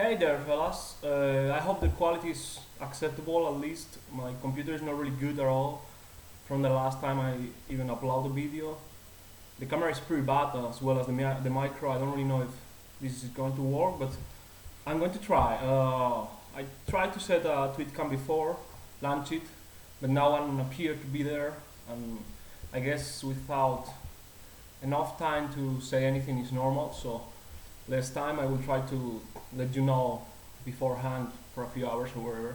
Hey there, fellas. I hope the quality is acceptable at least. My computer is not really good at all from the last time I even uploaded a video. The camera is pretty bad as well as the micro. I don't really know if this is going to work, but I'm going to try. I tried to set a tweet cam before, launch it, but no one appeared to be there, and I guess without enough time to say anything is normal, so less time I will try to let you know beforehand for a few hours or whatever.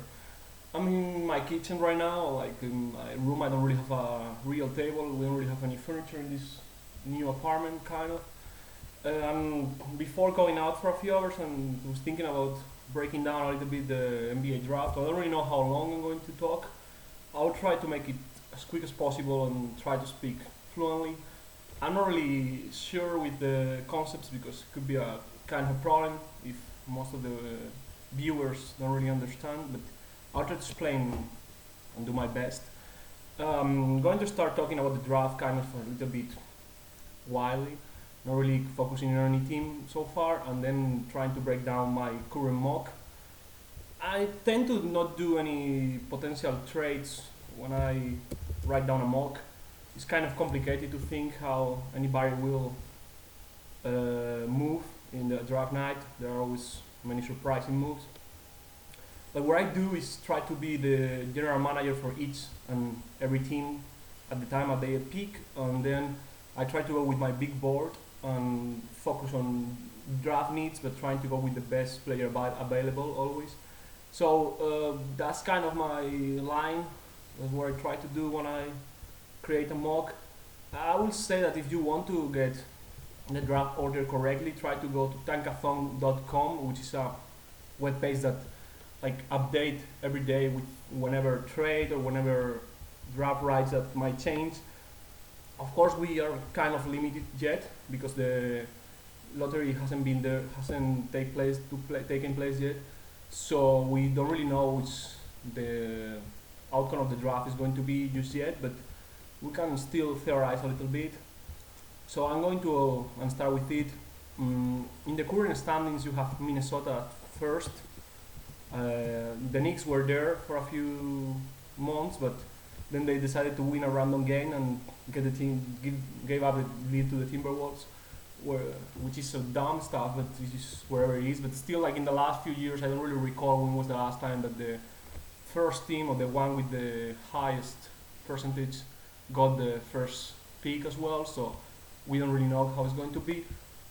I'm in my kitchen right now, like in my room. I don't really have a real table. We don't really have any furniture in this new apartment, kind of. And before going out for a few hours, I was thinking about breaking down a little bit the NBA draft. I don't really know how long I'm going to talk. I'll try to make it as quick as possible and try to speak fluently. I'm not really sure with the concepts because it could be a kind of problem if most of the viewers don't really understand, but I'll try to explain and do my best. I'm going to start talking about the draft kind of a little bit wildly, not really focusing on any team so far, and then trying to break down my current mock. I tend to not do any potential trades when I write down a mock. It's kind of complicated to think how anybody will move in the draft night. There are always many surprising moves. But what I do is try to be the general manager for each and every team at the time that they pick, and then I try to go with my big board and focus on draft needs, but trying to go with the best player available always. So that's kind of my line. That's what I try to do when I create a mock. I will say that if you want to get the draft order correctly, try to go to tankathon.com, which is a web page that like update every day with whenever trade or whenever draft rights that might change. Of course, we are kind of limited yet because the lottery hasn't been there, hasn't taken place yet. So we don't really know which the outcome of the draft is going to be just yet, but we can still theorize a little bit. So I'm going to and start with it. In the current standings, you have Minnesota first. The Knicks were there for a few months, but then they decided to win a random game and get the gave up the lead to the Timberwolves, which is some dumb stuff, but it's just wherever it is. But still, like in the last few years, I don't really recall when was the last time that the first team or the one with the highest percentage got the first pick as well. So we don't really know how it's going to be.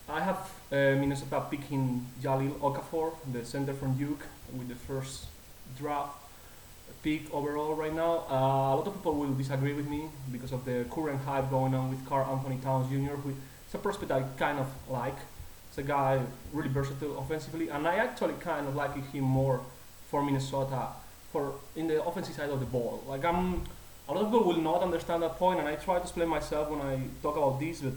I have Minnesota picking Jalil Okafor, the center from Duke, with the first draft pick overall right now. A lot of people will disagree with me because of the current hype going on with Karl Anthony Towns Jr., who is a prospect I kind of like. It's a guy really versatile offensively, and I actually kind of like him more for Minnesota for in the offensive side of the ball. Like a lot of people will not understand that point, and I try to explain myself when I talk about this. But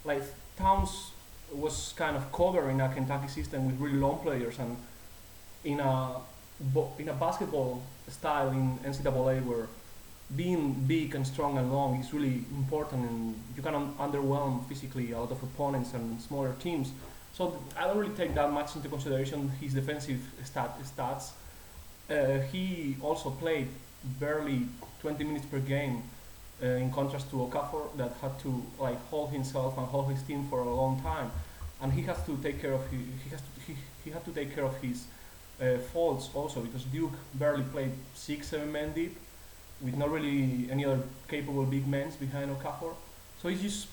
like Towns was kind of covering a Kentucky system with really long players, and in a basketball style in NCAA where being big and strong and long is really important, and you can underwhelm physically a lot of opponents and smaller teams. So I don't really take that much into consideration his defensive stats. He also played barely 20 minutes per game, in contrast to Okafor that had to like hold himself and hold his team for a long time, and he has to take care of he had to take care of his faults also because Duke barely played 6-7 men deep with not really any other capable big men behind Okafor. So it's just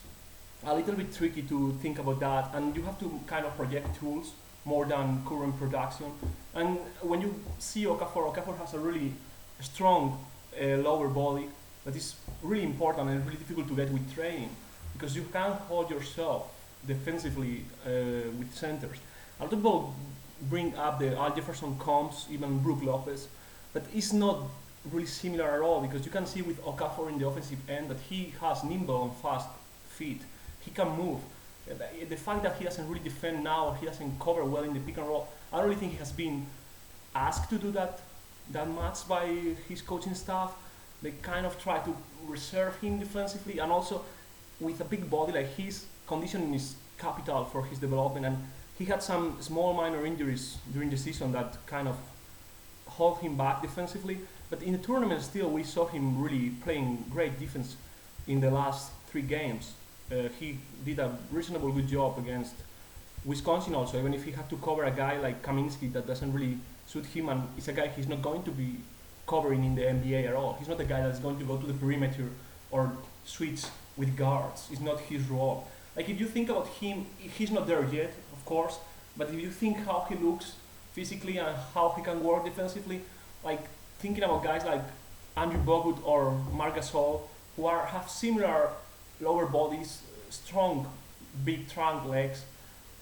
a little bit tricky to think about that, and you have to kind of project tools more than current production. And when you see Okafor has a really strong lower body that is really important and really difficult to get with training because you can't hold yourself defensively with centers. A lot of people bring up the Al Jefferson comps, even Brook Lopez, but it's not really similar at all because you can see with Okafor in the offensive end that he has nimble and fast feet. He can move. The fact that he doesn't really defend now, or he doesn't cover well in the pick and roll, I don't really think he has been asked to do that much by his coaching staff. They kind of try to reserve him defensively, and also with a big body like his conditioning is capital for his development. And he had some small minor injuries during the season that kind of hold him back defensively. But in the tournament, still, we saw him really playing great defense in the last 3 games. He did a reasonable good job against Wisconsin also, even if he had to cover a guy like Kaminsky that doesn't really suit him, and it's a guy he's not going to be covering in the NBA at all. He's not the guy that's going to go to the perimeter or switch with guards. It's not his role. Like if you think about him, he's not there yet, of course, but if you think how he looks physically and how he can work defensively, like thinking about guys like Andrew Bogut or Marc Gasol, who have similar lower bodies, strong, big trunk legs,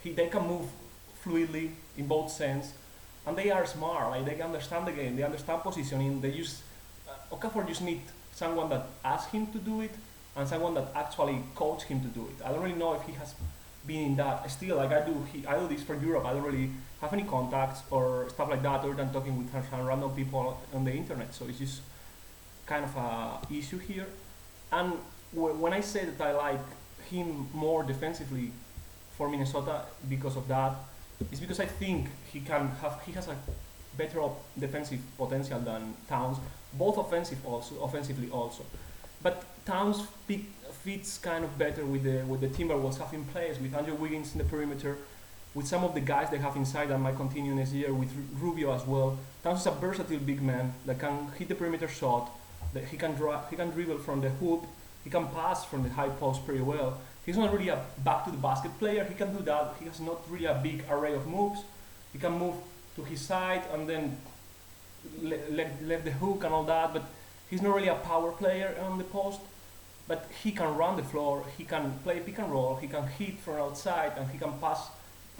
they can move fluidly in both sense, and they are smart. Like they understand the game, they understand positioning. They use Okafor just need someone that asks him to do it and someone that actually coach him to do it. I don't really know if he has been in that. Still, like I do this for Europe. I don't really have any contacts or stuff like that, other than talking with some random people on the internet. So it's just kind of a issue here. And when I say that I like him more defensively for Minnesota because of that, it's because I think he has a better defensive potential than Towns, both offensively also. But Towns fits kind of better with the Timberwolves have in place, with Andrew Wiggins in the perimeter, with some of the guys they have inside that might continue next year, with Rubio as well. Towns is a versatile big man that can hit the perimeter shot, that he can dribble from the hoop, he can pass from the high post pretty well. He's not really a back to the basket player. He can do that. He has not really a big array of moves. He can move to his side and then left the hook and all that, but he's not really a power player on the post. But he can run the floor, he can play pick and roll, he can hit from outside, and he can pass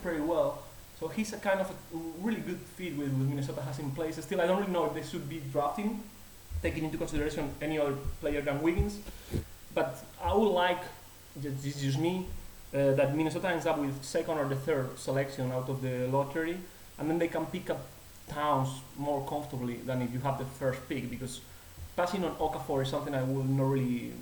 pretty well. So he's a kind of a really good fit with Minnesota has in place. Still, I don't really know if they should be drafting, taking into consideration any other player than Wiggins. But I would like, this is just me, that Minnesota ends up with second or the third selection out of the lottery, and then they can pick up Towns more comfortably than if you have the first pick, because passing on Okafor is something I will not really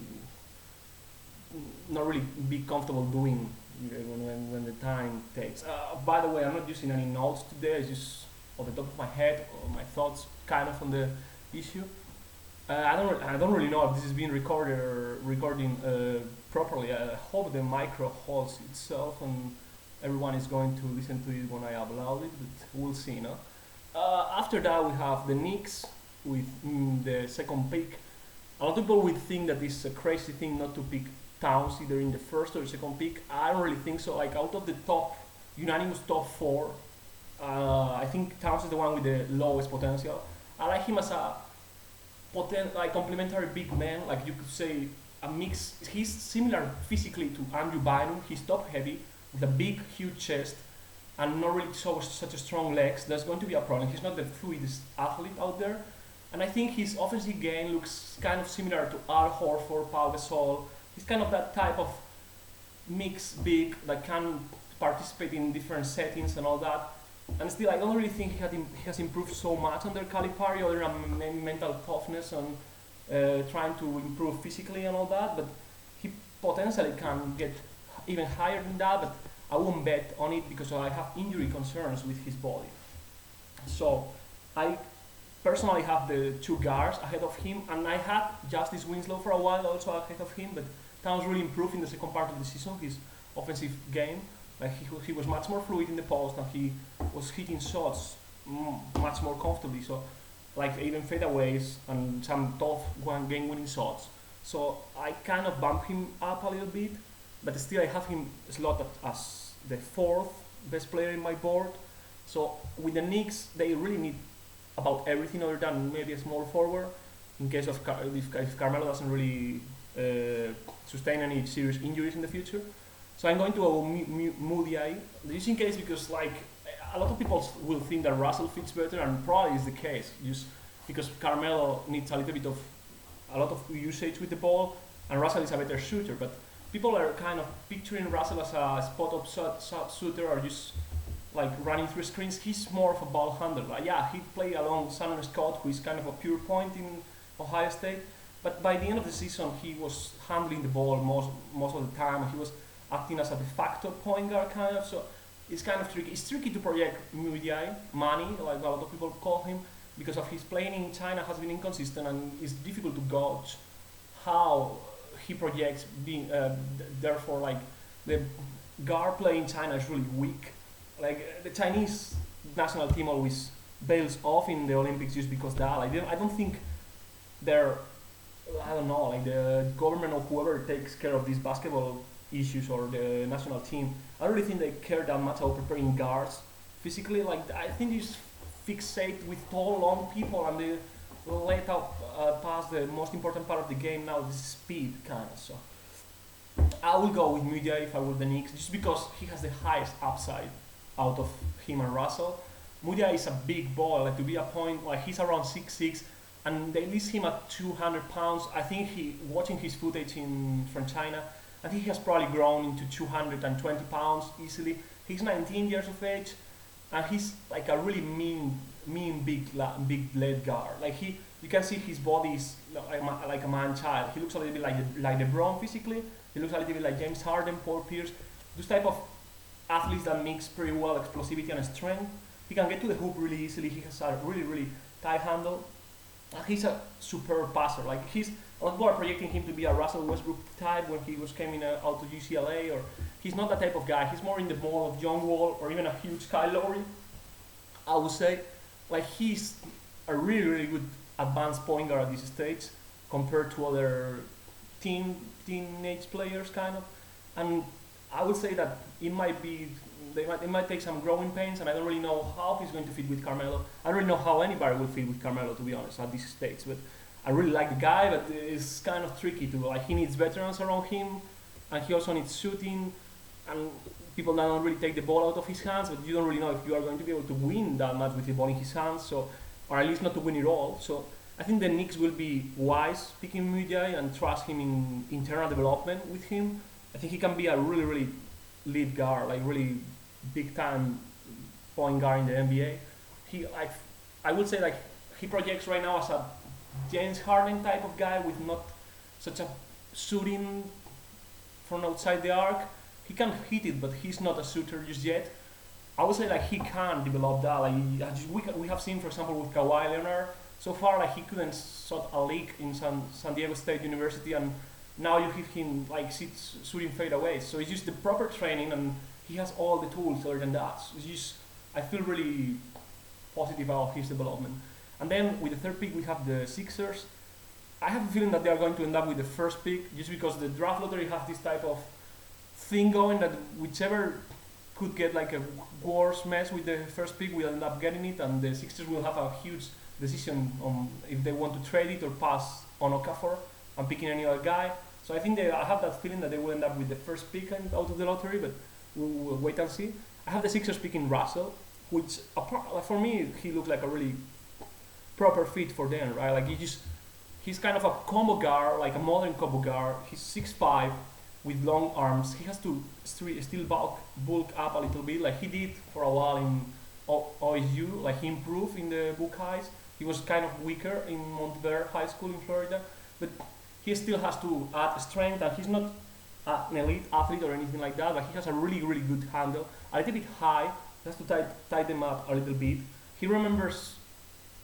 be comfortable doing when the time takes. By the way, I'm not using any notes today. It's just off the top of my head, or my thoughts kind of on the issue. I don't really know if this is being recorded or recording properly. I hope the micro holds itself and everyone is going to listen to it when I upload it, but we'll see, no? After that, we have the Knicks with the second pick. A lot of people would think that this is a crazy thing not to pick Towns either in the first or the second pick. I don't really think so. Like out of the unanimous top 4, I think Towns is the one with the lowest potential. I like him as a complementary big man. Like you could say a mix. He's similar physically to Andrew Bynum. He's top heavy with a big, huge chest and not really such a strong legs. That's going to be a problem. He's not the fluidest athlete out there. And I think his offensive game looks kind of similar to Al Horford, Pau Gasol. He's kind of that type of mixed big that can participate in different settings and all that. And still, I don't really think he has improved so much under Calipari, other than mental toughness and trying to improve physically and all that. But he potentially can get even higher than that, but I won't bet on it because I have injury concerns with his body. So I personally have the 2 guards ahead of him, and I had Justice Winslow for a while also ahead of him, but Towns really improved in the second part of the season, his offensive game. Like he was much more fluid in the post, and he was hitting shots much more comfortably. So, like even fadeaways and some tough game winning shots. So I kind of bump him up a little bit, but still I have him slotted as the 4th best player in my board. So with the Knicks, they really need about everything other than maybe a small forward in case of if Carmelo doesn't really sustain any serious injuries in the future. So I'm going to go Moody Eye, just in case, because like a lot of people will think that Russell fits better, and probably is the case, just because Carmelo needs a lot of usage with the ball, and Russell is a better shooter. But people are kind of picturing Russell as a spot-up shot shooter, or just like running through screens. He's more of a ball handler. Like, yeah, he played along Shannon Scott, who is kind of a pure point in Ohio State. But by the end of the season, he was handling the ball most of the time. He was acting as a de facto point guard kind of. So it's kind of tricky. It's tricky to project Mudiay, Money, like a lot of people call him, because of his playing in China has been inconsistent and it's difficult to gauge how he projects being. Therefore, like the guard play in China is really weak. Like the Chinese national team always bails off in the Olympics just because that. Like I don't think they're, I don't know, like the government or whoever takes care of these basketball issues or the national team. I don't really think they care that much about preparing guards physically. Like I think they just fixate with tall, long people and they let out past the most important part of the game now, this speed kind of. So I will go with Mudia if I were the Knicks, just because he has the highest upside out of him and Russell. Mudia is a big boy, like to be a point, like he's around 6'6", and they list him at 200 pounds. I think watching his footage from China, I think he has probably grown into 220 pounds easily. He's 19 years of age, and he's like a really mean big blade guard. Like you can see his body is like a man child. He looks a little bit like LeBron physically. He looks a little bit like James Harden, Paul Pierce. Those type of athletes that mix pretty well explosivity and strength. He can get to the hoop really easily. He has a really tight handle. And he's a superb passer. Like a lot of people are projecting him to be a Russell Westbrook type when he was coming out to UCLA. Or he's not that type of guy. He's more in the mold of John Wall or even a huge Kyle Lowry. I would say, like he's a really good advanced point guard at this stage compared to other teenage players kind of. And I would say that it might take some growing pains, and I don't really know how he's going to fit with Carmelo. I don't really know how anybody will fit with Carmelo, to be honest, at this stage. But I really like the guy, but it's kind of tricky to, like, he needs veterans around him, and he also needs shooting, and people that don't really take the ball out of his hands, but you don't really know if you are going to be able to win that much with the ball in his hands, so, or at least not to win it all. So I think the Knicks will be wise picking Mujai and trust him in internal development with him. I think he can be a really lead guard, like really big time point guard in the NBA. I would say like he projects right now as a James Harden type of guy with not such a shooting from outside the arc. He can hit it, but he's not a shooter just yet. I would say like he can develop that. Like we have seen, for example, with Kawhi Leonard. So far, like he couldn't shot a leak in San Diego State University, and now you hit him like shooting fade away. So it's just the proper training, and he has all the tools other than that. So it's just, I feel really positive about his development. And then with the third pick, we have the Sixers. I have a feeling that they are going to end up with the first pick, just because the draft lottery has this type of thing going that whichever could get like a worse mess with the first pick will end up getting it, and the Sixers will have a huge decision on if they want to trade it or pass on Okafor and picking any other guy. So I think I have that feeling that they will end up with the first pick out of the lottery, but we'll wait and see. I have the Sixers picking Russell, which for me he looks like a really proper fit for them, right? Like he's kind of a combo guard, like a modern combo guard. He's 6'5" with long arms. He has to still bulk up a little bit, like he did for a while in OSU. Like he improved in the Buckeyes. He was kind of weaker in Montverde High School in Florida, but he still has to add strength, and he's not an elite athlete or anything like that, but he has a really good handle, a little bit high. He has to tie them up a little bit. He remembers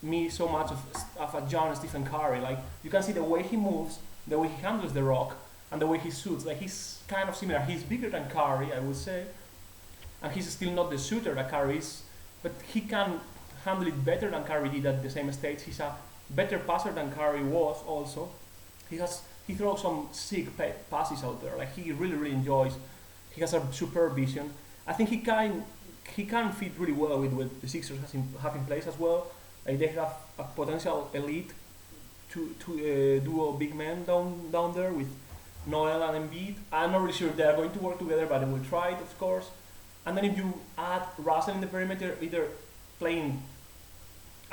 me so much of a John Stephen Curry. Like you can see the way he moves, the way he handles the rock, and the way he shoots. Like he's kind of similar. He's bigger than Curry, I would say, and he's still not the shooter that Curry is, but he can handle it better than Curry did at the same stage. He's a better passer than Curry was also. He throws some sick passes out there. Like he really enjoys. He has a superb vision. I think he can fit really well with what the Sixers have in place as well. Like they have a potential elite duo big men down there with Noel and Embiid. I'm not really sure if they are going to work together, but they will try it, of course. And then if you add Russell in the perimeter, either playing,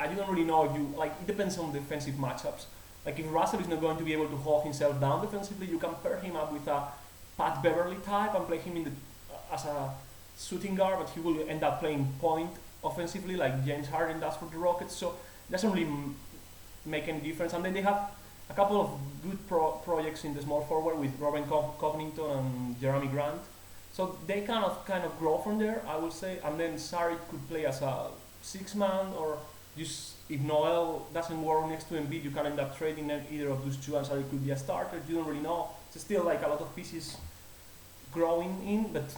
I don't really know if you, like, it depends on defensive matchups. Like if Russell is not going to be able to hold himself down defensively, you can pair him up with a Pat Beverly type and play him as a shooting guard, but he will end up playing point offensively like James Harden does for the Rockets. So it doesn't really make any difference. And then they have a couple of good projects in the small forward with Robin Covington and Jeremy Grant. So they kind of grow from there, I would say. And then Saric could play as a six man, or just if Noel doesn't work next to Embiid, you can end up trading either of those two, and Saric could be a starter. You don't really know. It's still like a lot of pieces growing in, but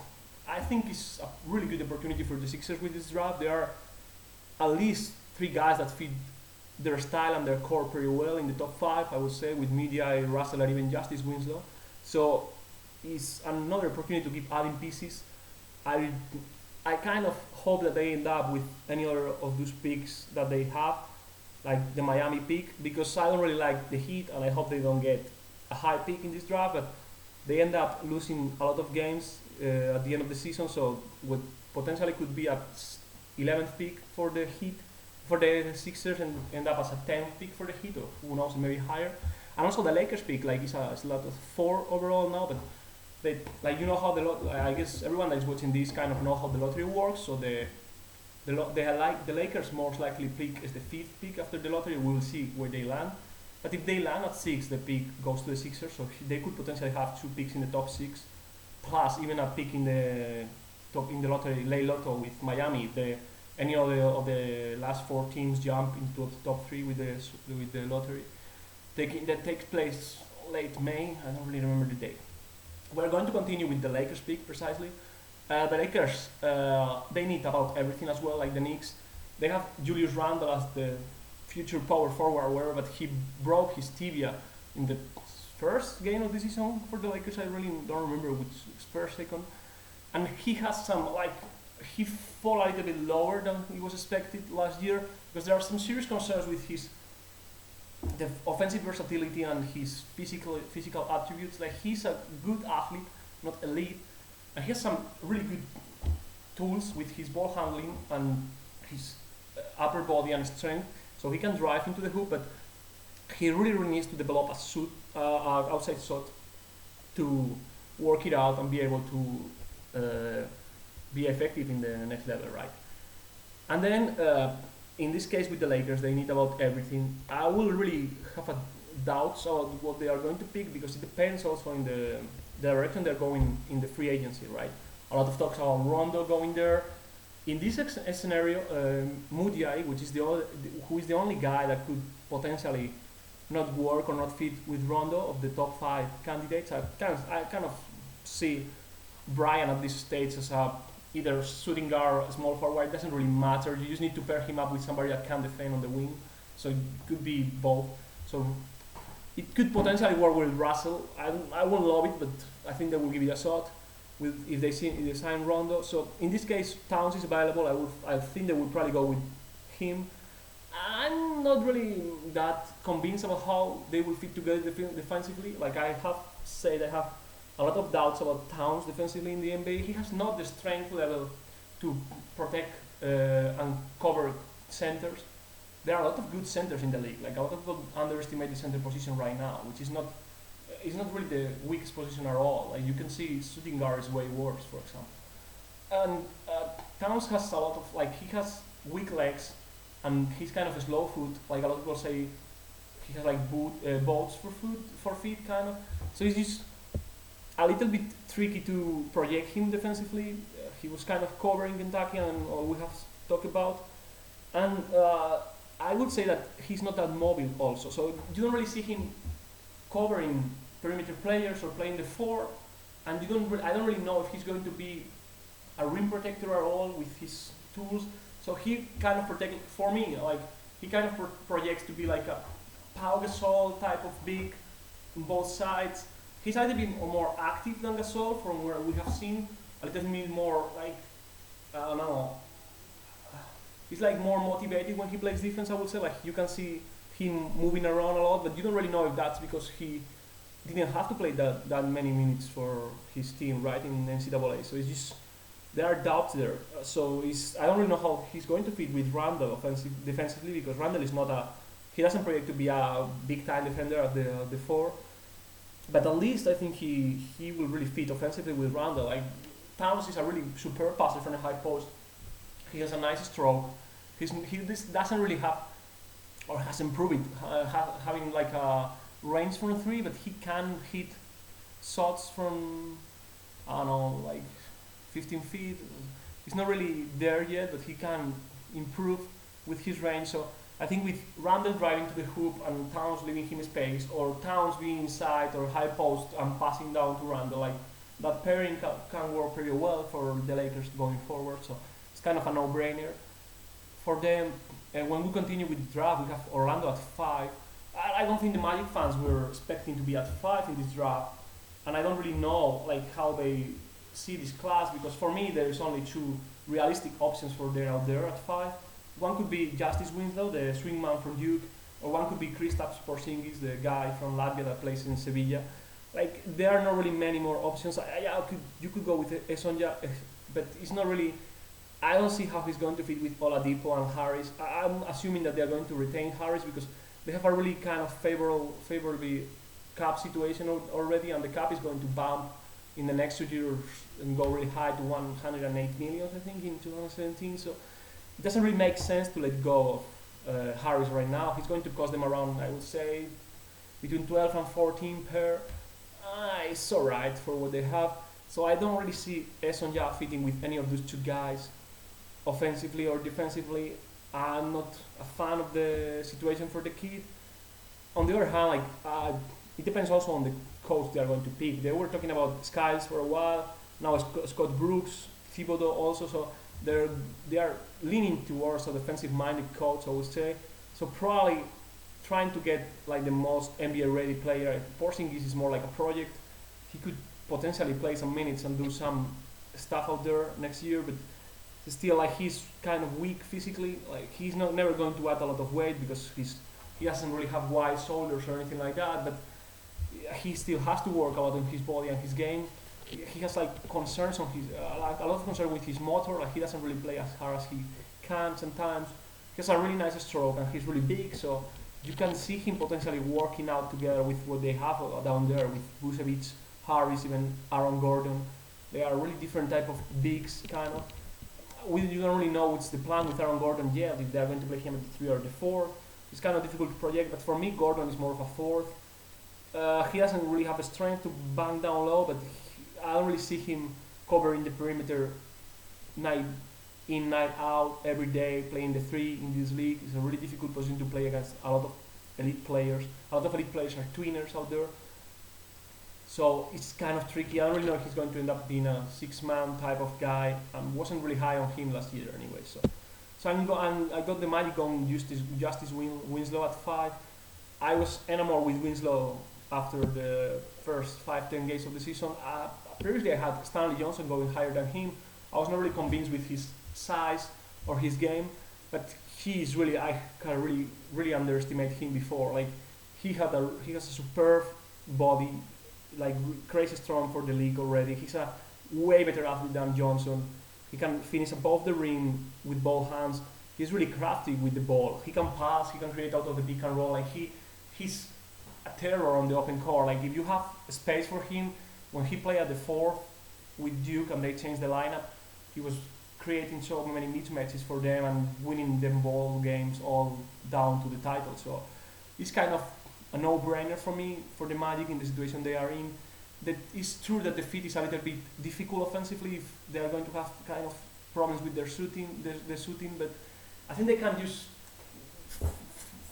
I think it's a really good opportunity for the Sixers with this draft. There are at least three guys that fit their style and their core pretty well in the top five, I would say, with Media, Russell, and even Justice Winslow. So it's another opportunity to keep adding pieces. I I kind of hope that they end up with any other of those picks that they have, like the Miami pick, because I don't really like the Heat, and I hope they don't get a high pick in this draft. But they end up losing a lot of games at the end of the season, so what potentially could be a 11th pick for the Heat, for the Sixers, and end up as a 10th pick for the Heat, or who knows, maybe higher. And also the Lakers pick, like it's a lot of 4 overall now, but they, like, you know how I guess everyone that is watching this kind of know how the lottery works. So they are like the Lakers most likely pick is the 5th pick after the lottery. We will see where they land. But if they land at 6, the pick goes to the Sixers, so they could potentially have 2 picks in the top 6, plus even a pick in the top in the lottery, late lotto with Miami. If any of the last 4 teams jump into the top 3 with the lottery, that takes place late May. I don't really remember the date. We're going to continue with the Lakers pick precisely. The Lakers, they need about everything as well, like the Knicks. They have Julius Randle as the future power forward or whatever, but he broke his tibia in the first game of the season for the Lakers. I really don't remember which first, second. And he has some, like, he fall a little bit lower than he was expected last year, because there are some serious concerns with the offensive versatility and his physical attributes. Like, he's a good athlete, not elite, and he has some really good tools with his ball handling and his upper body and strength, so he can drive into the hoop. But he really needs to develop a outside shot to work it out and be able to be effective in the next level, right? And then in this case with the Lakers, they need about everything. I will really have a doubts about what they are going to pick, because it depends also in the direction they're going in the free agency, right? A lot of talks about Rondo going there. In this scenario, Mudiay, who is the only guy that could potentially not work or not fit with Rondo of the top 5 candidates, I kind of see Brian at this stage as a either shooting guard or small forward. It doesn't really matter. You just need to pair him up with somebody that can defend on the wing. So it could be both. So it could potentially work with Russell. I won't love it, but I think they will give it a shot if they sign Rondo. So in this case, Towns is available. I think they would probably go with him. I'm not really that convinced about how they will fit together defensively. Like, I have said, I have a lot of doubts about Towns defensively in the NBA. He has not the strength level to protect and cover centers. There are a lot of good centers in the league. Like, a lot of people underestimate the center position right now, which is not really the weakest position at all. Like, you can see shooting guard is way worse, for example. And Towns has a lot of, like, he has weak legs, and he's kind of a slow foot. Like, a lot of people say he has like boats for feet, kind of. So he's just a little bit tricky to project him defensively. He was kind of covering Kentucky, and all we have talked about. And I would say that he's not that mobile also. So you don't really see him covering perimeter players or playing the 4. And I don't really know if he's going to be a rim protector at all with his tools. So he kind of protects, for me, like, he kind of projects to be like a Pau Gasol type of big on both sides. He's either been more active than Gasol from where we have seen, a little bit more like, I don't know, he's like more motivated when he plays defense, I would say. Like, you can see him moving around a lot, but you don't really know if that's because he didn't have to play that many minutes for his team, right, in NCAA. So it's just, there are doubts there. So I don't really know how he's going to fit with Randle defensively, because Randle is not he doesn't project to be a big time defender at the 4. But at least I think he will really fit offensively with Randle. Like, Towns is a really superb passer from the high post. He has a nice stroke. He doesn't really have, or has improved it, having like a range from 3, but he can hit shots from, I don't know, like 15 feet. He's not really there yet, but he can improve with his range. So I think with Randall driving to the hoop and Towns leaving him space, or Towns being inside or high post and passing down to Randall, like that pairing can work pretty well for the Lakers going forward. So it's kind of a no-brainer for them. And when we continue with the draft, we have Orlando at 5. I don't think the Magic fans were expecting to be at 5 in this draft, and I don't really know like how they see this class, because for me there is only two realistic options for there out there at 5. One could be Justice Winslow, the swingman from Duke, or one could be Kristaps Porzingis, the guy from Latvia that plays in Sevilla. Like there are not really many more options. You could go with Esonja, but it's not really. I don't see how he's going to fit with Oladipo and Harris. I'm assuming that they're going to retain Harris because they have a really kind of favorable cap situation already, and the cap is going to bump in the next 2 years and go really high to 108 million, I think, in 2017. So it doesn't really make sense to let go of Harris right now. He's going to cost them around, I would say, between 12 and 14 per. It's alright for what they have. So I don't really see Esonja fitting with any of those two guys, offensively or defensively. I'm not a fan of the situation for the kid. On the other hand, it depends also on the coach they are going to pick. They were talking about Skiles for a while. Now Scott Brooks, Thibodeau also. So they are leaning towards a defensive-minded coach, I would say. So probably trying to get like the most NBA-ready player. Porzingis is more like a project. He could potentially play some minutes and do some stuff out there next year, but still, like, he's kind of weak physically. Like he's never going to add a lot of weight because he doesn't really have wide shoulders or anything like that. But he still has to work a lot on his body and his game. He has like concerns on his like a lot of concern with his motor. Like he doesn't really play as hard as he can sometimes. He has a really nice stroke and he's really big, so you can see him potentially working out together with what they have down there with Vucevic, Harris, even Aaron Gordon. They are really different type of bigs, kind of. You don't really know what's the plan with Aaron Gordon yet, if they're going to play him at the 3 or the 4. It's kind of difficult to project, but for me, Gordon is more of a 4th. He doesn't really have the strength to bang down low, but I don't really see him covering the perimeter night in, night out, every day, playing the 3 in this league. It's a really difficult position to play against a lot of elite players. A lot of elite players are tweeners out there. So it's kind of tricky. I don't really know if he's going to end up being a 6-man type of guy. I wasn't really high on him last year anyway. So I got the Magic on Justice Winslow at 5. I was enamored with Winslow after the first 5-10 games of the season. Previously I had Stanley Johnson going higher than him. I was not really convinced with his size or his game, but he's really, I can really underestimate him before. Like he has a superb body, like crazy strong for the league already. He's a way better athlete than Johnson. He can finish above the rim with both hands. He's really crafty with the ball. He can pass. He can create out of the pick and roll. Like he's a terror on the open court. Like if you have space for him, when he played at the 4 with Duke and they changed the lineup, he was creating so many mismatches for them and winning them ball games all down to the title. So it's kind of a no-brainer for me for the Magic in the situation they are in. That it's true that the fit is a little bit difficult offensively if they are going to have kind of problems with their shooting, but I think they can just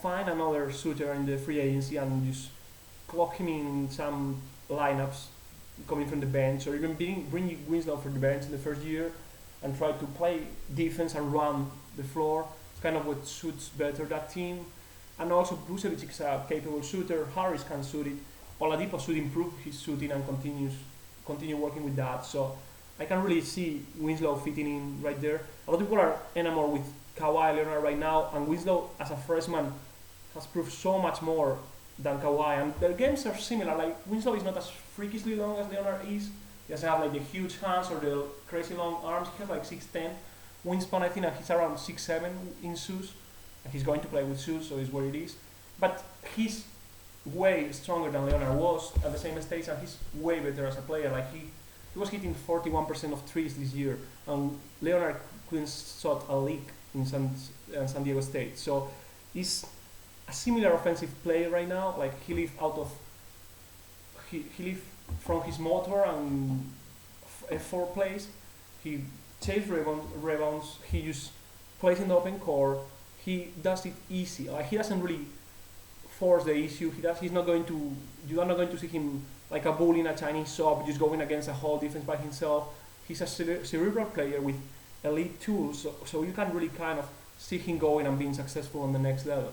find another shooter in the free agency and just clock him in some lineups coming from the bench, or even bring Winslow from the bench in the first year and try to play defense and run the floor. It's kind of what suits better that team. And also Vucevic is a capable shooter. Harris can shoot it. Oladipo should improve his shooting and continue working with that. So I can really see Winslow fitting in right there. A lot of people are enamored with Kawhi Leonard right now, and Winslow as a freshman has proved so much more than Kawhi. And their games are similar. Like Winslow is not as freakishly long as Leonard is. He doesn't have like the huge hands or the crazy long arms. He has like 6'10" wingspan, I think, and he's around 6'7" in shoes. And he's going to play with shoes, so it's what it is. But he's way stronger than Leonard was at the same stage, and he's way better as a player. Like he was hitting 41% of threes this year, and Leonard couldn't shot a lick in San Diego State. So he's a similar offensive player right now. Like he lives from his motor and F4 plays. He takes rebounds. He just plays in the open court. He does it easy. Like he doesn't really force the issue. He's not going to. You are not going to see him like a bull in a Chinese shop, just going against a whole defense by himself. He's a cerebral player with elite tools, so you can really kind of see him going and being successful on the next level.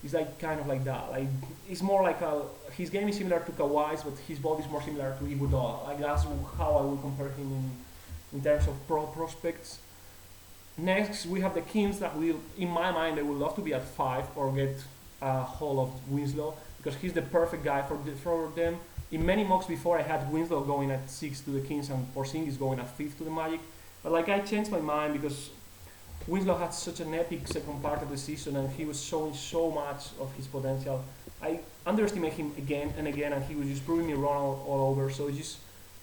He's like kind of like that. Like it's more like his game is similar to Kawhi's, but his body is more similar to Iguodala. Like that's how I would compare him in terms of prospects. Next, we have the Kings that will, in my mind, they would love to be at 5 or get a hold of Winslow because he's the perfect guy for them. In many mocks before, I had Winslow going at 6 to the Kings and Porzingis going at 5 to the Magic. But like I changed my mind because Winslow had such an epic second part of the season and he was showing so much of his potential. I underestimate him again and again and he was just proving me wrong all over. So it's just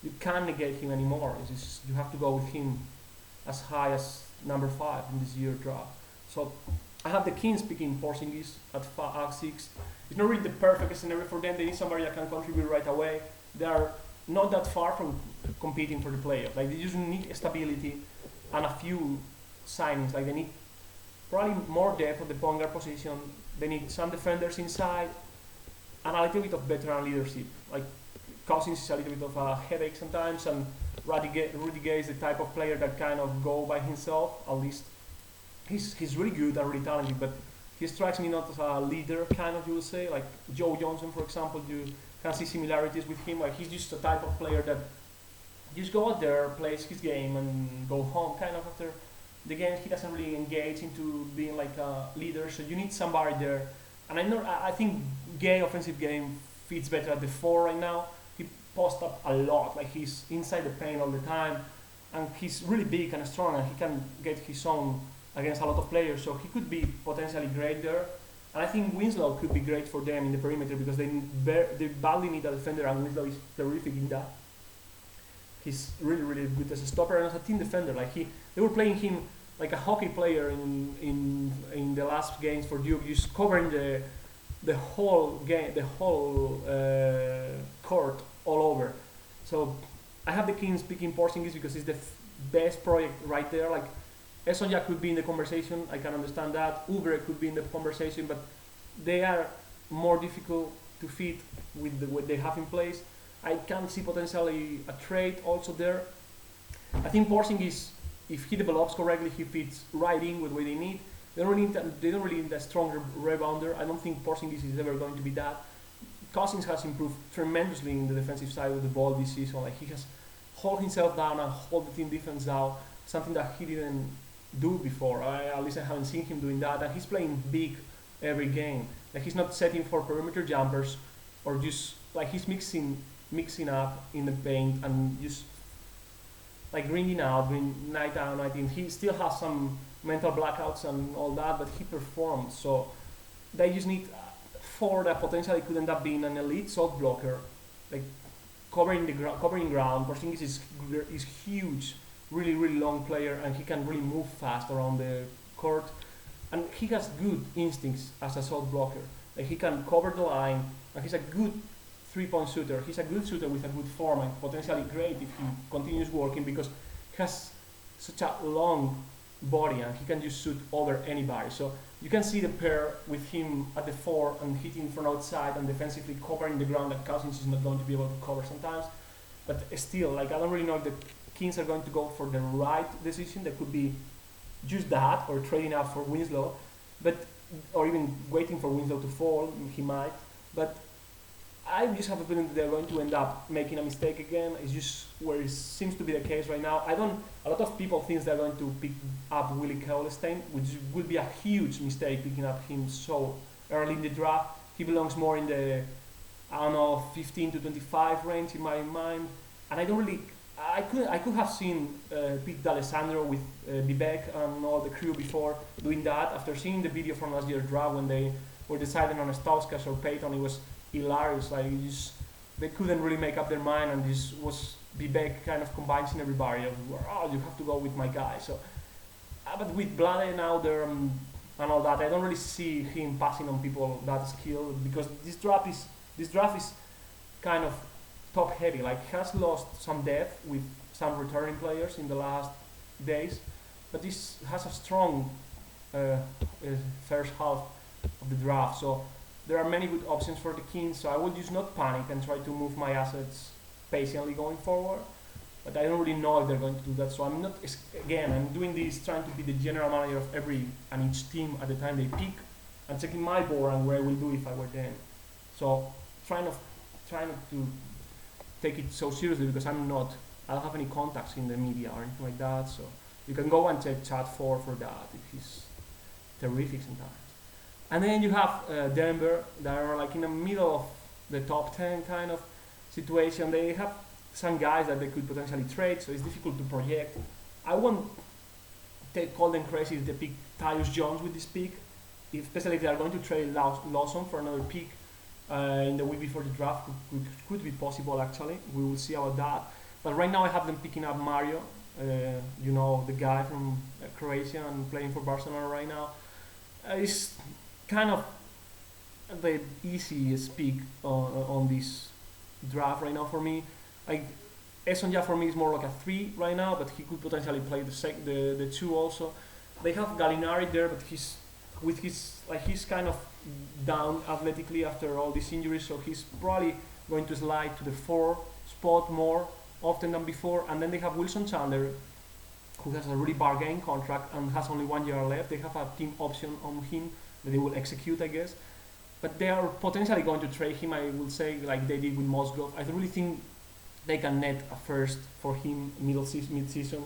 you can't negate him anymore. It's just, you have to go with him as high as number 5 in this year draft. So I have the Kings picking Porzingis at 6. It's not really the perfect scenario for them. They need somebody that can contribute right away. They are not that far from competing for the playoffs. Like they just need stability and a few signings. Like they need probably more depth at the point guard position. They need some defenders inside and a little bit of veteran leadership. Like Cousins is a little bit of a headache sometimes, and Rudy Gay is the type of player that kind of go by himself. At least he's really good and really talented, but he strikes me not as a leader kind of, you would say. Like Joe Johnson, for example, you can see similarities with him. Like he's just a type of player that just go out there, plays his game, and go home. Kind of after the game, he doesn't really engage into being like a leader. So you need somebody there. And I think Gay offensive game fits better at the 4 right now. He posts up a lot. Like he's inside the paint all the time, and he's really big and strong, and he can get his own against a lot of players. So he could be potentially great there. And I think Winslow could be great for them in the perimeter because they badly need a defender, and Winslow is terrific in that. He's really, really good as a stopper and as a team defender. Like they were playing him like a hockey player in the last games for Duke, just covering the whole game, the whole court all over. So I have the Kings picking Porzingis because it's the best project right there. Like Esonja could be in the conversation, I can understand that. Oubre could be in the conversation, but they are more difficult to fit with what they have in place. I can see potentially a trade also there. I think Porzingis, if he develops correctly, he fits right in with what they need. They don't really need a stronger rebounder. I don't think Porzingis is ever going to be that. Cousins has improved tremendously in the defensive side of the ball this season. Like he has hold himself down and hold the team defense down, something that he didn't do before. At least I haven't seen him doing that. And he's playing big every game. Like he's not setting for perimeter jumpers or just like he's mixing up in the paint and just like ringing out, night out, night in. He still has some mental blackouts and all that, but he performs. So they just need four that potentially could end up being an elite shot blocker, like covering ground. Porzingis is huge, really long player, and he can really move fast around the court, and he has good instincts as a shot blocker. Like he can cover the line, and he's a good three-point shooter. He's a good shooter with a good form, and potentially great if he continues working because he has such a long body and he can just shoot over anybody. So you can see the pair with him at the 4 and hitting from outside and defensively covering the ground that Cousins is not going to be able to cover sometimes. But still, like I don't really know if the Kings are going to go for the right decision. That could be just that or trading up for Winslow, or even waiting for Winslow to fall. He might, but I just have a feeling that they're going to end up making a mistake again. It's just where it seems to be the case right now. A lot of people think they're going to pick up Willie Cauley-Stein, which would be a huge mistake picking up him so early in the draft. He belongs more in the, 15 to 25 range in my mind. And I could have seen Pete D'Alessandro with Vivek and all the crew before doing that. After seeing the video from last year's draft when they were deciding on a Stauskas or Payton, it was hilarious. Like they couldn't really make up their mind, and this was Vivek kind of convincing everybody of, you have to go with my guy. So, but with Blade now there and all that, I don't really see him passing on people that skilled because this draft is kind of top heavy. Like he has lost some depth with some returning players in the last days, but this has a strong first half of the draft. So there are many good options for the Kings. So I will just not panic and try to move my assets patiently going forward. But I don't really know if they're going to do that. So I'm not. Again, I'm doing this trying to be the general manager of every and each team at the time they pick, and checking my board and what I will do if I were them. So trying not to take it so seriously because I'm not. I don't have any contacts in the media or anything like that. So you can go and check Chat 4 for that. He's terrific sometimes. And then you have Denver that are like in the middle of the top 10 kind of situation. They have some guys that they could potentially trade, so it's difficult to project. I won't call them crazy if they pick Tyus Jones with this pick, especially if they are going to trade Lawson for another pick in the week before the draft. Could be possible actually. We will see about that. But right now I have them picking up Mario, you know, the guy from Croatia and playing for Barcelona right now. It's kind of the easiest pick on this draft right now for me. Like Esonja for me is more like a 3 right now, but he could potentially play the 2 also. They have Gallinari there, but he's kind of down athletically after all these injuries, so he's probably going to slide to the 4 spot more often than before. And then they have Wilson Chandler, who has a really bargain contract and has only 1 year left. They have a team option on him that they will execute, I guess. But they are potentially going to trade him, I will say, like they did with Musgrove. I really think they can net a first for him mid-season.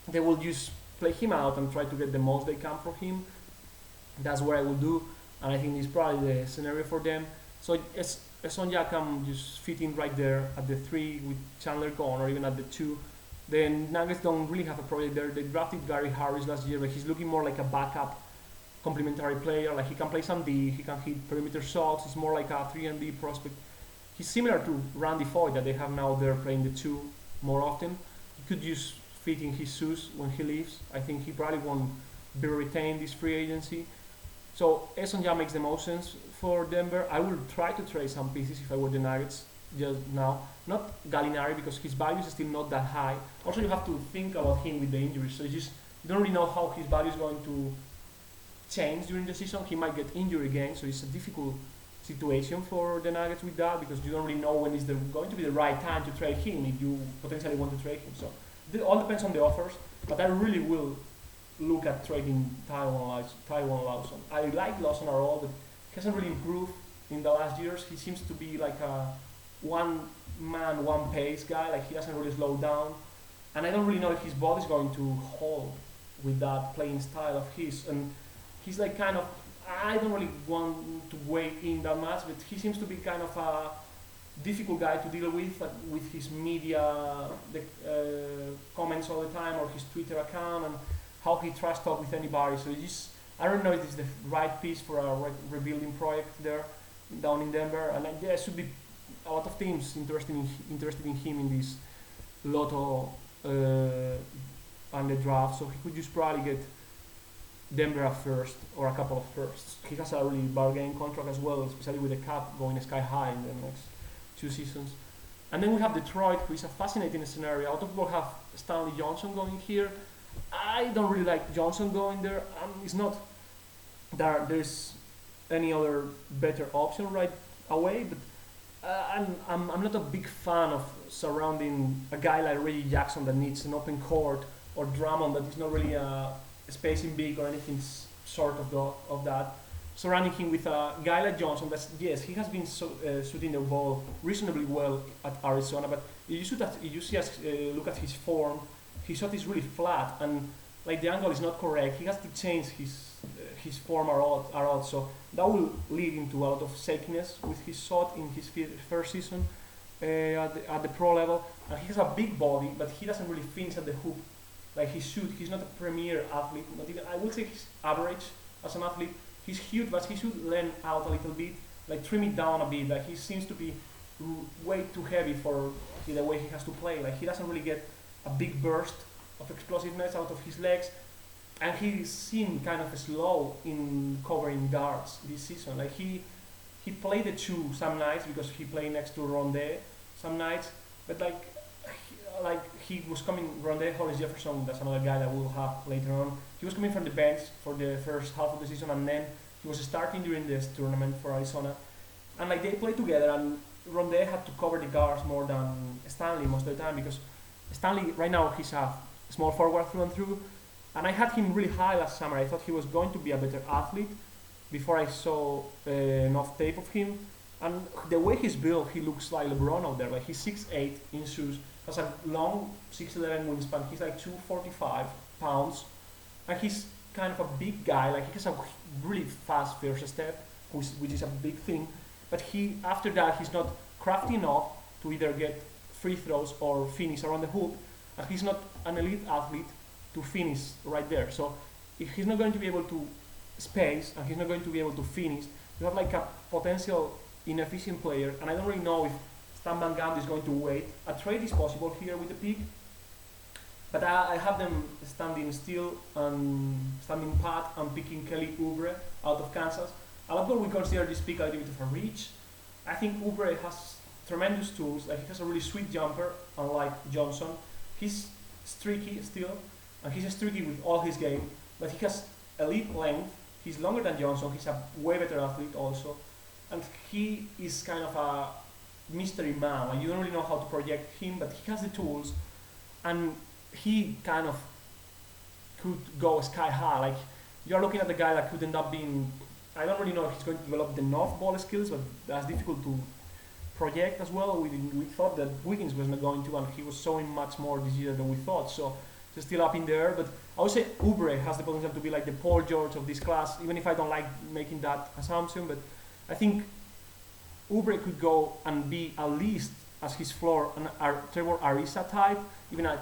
They will just play him out and try to get the most they can for him. That's what I will do, and I think it's probably the scenario for them. So Esonja can just fit in right there at the 3 with Chandler gone, or even at the 2. The Nuggets don't really have a project there. They drafted Gary Harris last year, but he's looking more like a backup complementary player. Like he can play some D, he can hit perimeter shots. It's more like a 3-and-D prospect. He's similar to Randy Foy that they have now there playing the 2 more often. He could just fit in his shoes when he leaves. I think he probably won't be retained this free agency. So Esonja makes the most sense for Denver. I will try to trade some pieces if I were the Nuggets just now. Not Gallinari because his value is still not that high. Also, you have to think about him with the injuries. So you don't really know how his value is going to change during the season. He might get injured again, so it's a difficult situation for the Nuggets with that because you don't really know when is going to be the right time to trade him if you potentially want to trade him. So it all depends on the offers, but I really will look at trading Tywone Lawson. I like Lawson at all, but he hasn't really improved in the last years. He seems to be like a one-man, one-pace guy. Like he doesn't really slow down, and I don't really know if his body's going to hold with that playing style of his. And he's like kind of, I don't really want to weigh in that much, but he seems to be kind of a difficult guy to deal with his media comments all the time, or his Twitter account, and how he trash talk with anybody. So I don't know if it's the right piece for a rebuilding project there down in Denver. And there should be a lot of teams interested in him in this lotto and the draft. So he could just probably get Denver a first or a couple of firsts. He has a really bargain contract as well, especially with the cap going sky high in the next 2 seasons. And then we have Detroit, who is a fascinating scenario. A lot of people have Stanley Johnson going here. I don't really like Johnson going there. It's not that there's any other better option right away, but I'm not a big fan of surrounding a guy like Reggie Jackson that needs an open court, or Drummond that is not really spacing big or anything sort of that. Surrounding him with a guy like Johnson, yes, he has been shooting the ball reasonably well at Arizona, but if you look at his form, his shot is really flat, and like the angle is not correct. He has to change his form a lot, so that will lead into a lot of shakiness with his shot in his first season at the pro level. And he has a big body, but he doesn't really finish at the hoop like he's not a premier athlete. Not even, I would say he's average as an athlete. He's huge, but he should lean out a little bit, like trim it down a bit. Like he seems to be way too heavy for the way he has to play. Like he doesn't really get a big burst of explosiveness out of his legs, and he seemed kind of slow in covering guards this season. Like he played the 2 some nights because he played next to Ronde some nights, but like like he was coming. Rondé Hollis Jefferson, that's another guy that we'll have later on. He was coming from the bench for the first half of the season, and then he was starting during this tournament for Arizona. And like they played together, and Rondé had to cover the guards more than Stanley most of the time because Stanley right now he's a small forward through and through, and I had him really high last summer. I thought he was going to be a better athlete before I saw enough tape of him. And the way he's built, he looks like LeBron out there. Like he's 6'8" in shoes, has a long 6'11" wingspan. He's like 245 pounds, and he's kind of a big guy. Like he has a really fast first step, which is a big thing. But he after that he's not crafty enough to either get free throws or finish around the hoop, and he's not an elite athlete to finish right there. So if he's not going to be able to space and he's not going to be able to finish, you have like a potential inefficient player, and I don't really know if Stan Van Gundy is going to wait. A trade is possible here with the pick, but I have them standing still and standing pat and picking Kelly Oubre out of Kansas. A lot of people will consider this pick a little bit of a reach. I think Oubre has tremendous tools. Like he has a really sweet jumper, unlike Johnson. He's streaky still, and he's streaky with all his game, but he has elite length. He's longer than Johnson. He's a way better athlete also, and he is kind of a mystery man. Like you don't really know how to project him, but he has the tools, and he kind of could go sky high. Like you're looking at the guy that could end up being. I don't really know if he's going to develop the enough ball skills, but that's difficult to project as well. We thought that Wiggins was not going to, and he was showing much more this year than we thought. So it's still up in the air. But I would say Oubre has the potential to be like the Paul George of this class, even if I don't like making that assumption. But I think Oubre could go and be at least as his floor an Trevor Ariza type, even a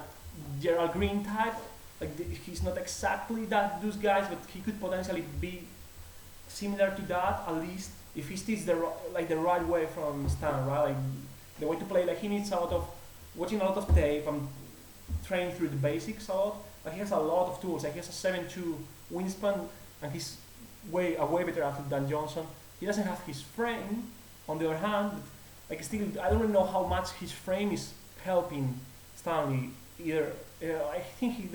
Gerald Green type. Like he's not exactly those guys, but he could potentially be similar to that, at least if he sticks the right way from Stan, right? Like the way to play. Like he needs a lot of watching a lot of tape and training through the basics a lot. But he has a lot of tools. Like he has a 7'2" wingspan, and he's a way better athlete than Johnson. He doesn't have his frame. On the other hand, like still, I don't really know how much his frame is helping Stanley either. I think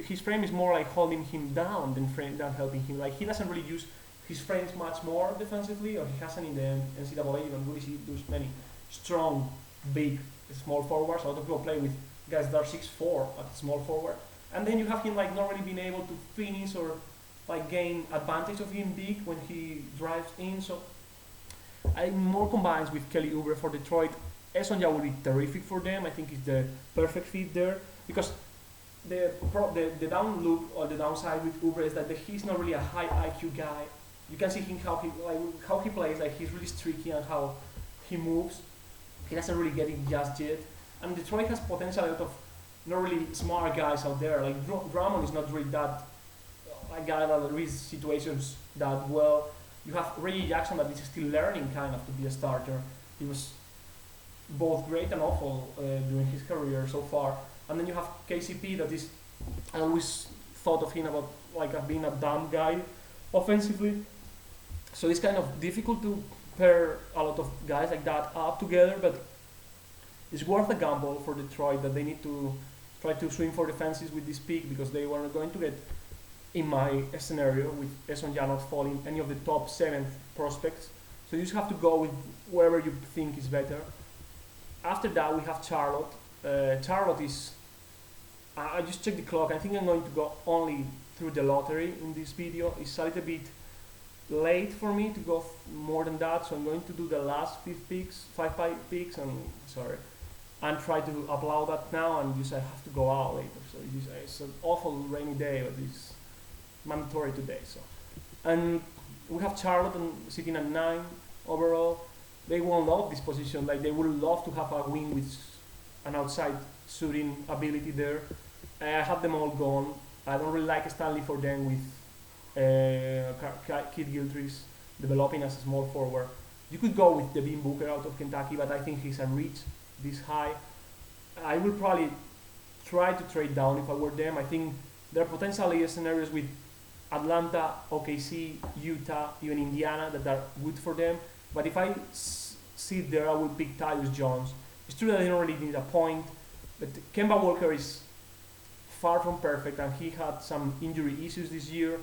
his frame is more like holding him down than helping him. Like he doesn't really use his frames much more defensively, or he hasn't in the NCAA. You don't really see those many strong, big, small forwards. A lot of people play with guys that are 6'4" at small forward, and then you have him like not really being able to finish or like gain advantage of him big when he drives in. So I'm more combined with Kelly Oubre for Detroit. Esonja will be terrific for them. I think it's the perfect fit there because the down look or the downside with Oubre is that he's not really a high IQ guy. You can see him how he plays. Like he's really streaky and how he moves. He doesn't really get it just yet. And Detroit has potential a lot of not really smart guys out there. Like Drummond is not really that a guy that reads situations that well. You have Reggie Jackson that is still learning kind of to be a starter. He was both great and awful during his career so far. And then you have KCP that is, I always thought of him about like being a dumb guy offensively. So it's kind of difficult to pair a lot of guys like that up together, but it's worth a gamble for Detroit that they need to try to swing for the fences with this pick because they were not going to get, in my scenario, with Esonja not falling any of the top 7 prospects. So you just have to go with wherever you think is better. After that, we have Charlotte. Charlotte is, I just checked the clock. I think I'm going to go only through the lottery in this video. It's a little bit late for me to go more than that, so I'm going to do the last 5 picks, and try to upload that now, and just I have to go out later. So it's an awful rainy day, but it's mandatory today. So, and we have Charlotte sitting at 9 overall. They will love this position. Like they would love to have a wing with an outside shooting ability there. I have them all gone. I don't really like Stanley for them with Kid Gilchrist developing as a small forward. You could go with Devin Booker out of Kentucky, but I think he's a reach this high. I will probably try to trade down if I were them. I think there are potentially scenarios with Atlanta, OKC, Utah, even Indiana that are good for them. But if I sit there, I will pick Tyus Jones. It's true that they don't really need a point. But Kemba Walker is far from perfect, and he had some injury issues this year.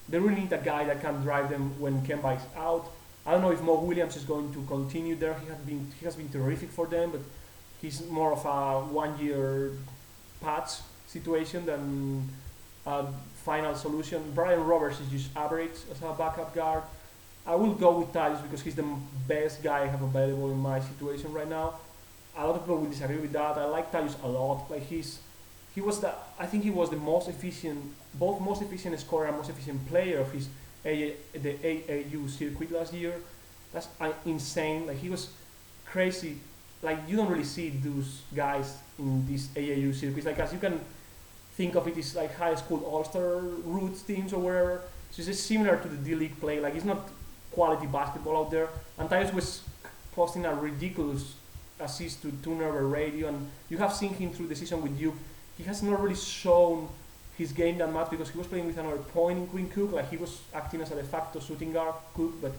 They really need a guy that can drive them when Kemba is out. I don't know if Mo Williams is going to continue there. He has been terrific for them, but he's more of a 1 year patch situation than a final solution. Brian Roberts is just average as a backup guard. I will go with Tyus because he's the best guy I have available in my situation right now. A lot of people will disagree with that. I like Tyus a lot. Like he was the I think he was the most efficient, both most efficient scorer and most efficient player of his the AAU circuit last year. That's insane. Like he was crazy. Like you don't really see those guys in these AAU circuits. Like as you can think of it, is like high school all star roots teams or wherever. So it's just similar to the D League play. Like it's not quality basketball out there. And Tyus was posting a ridiculous assist to turnover radio, and you have seen him through the season with you. He has not really shown his game that much because he was playing with another point in Quinn Cook. Like he was acting as a de facto shooting guard Cook, but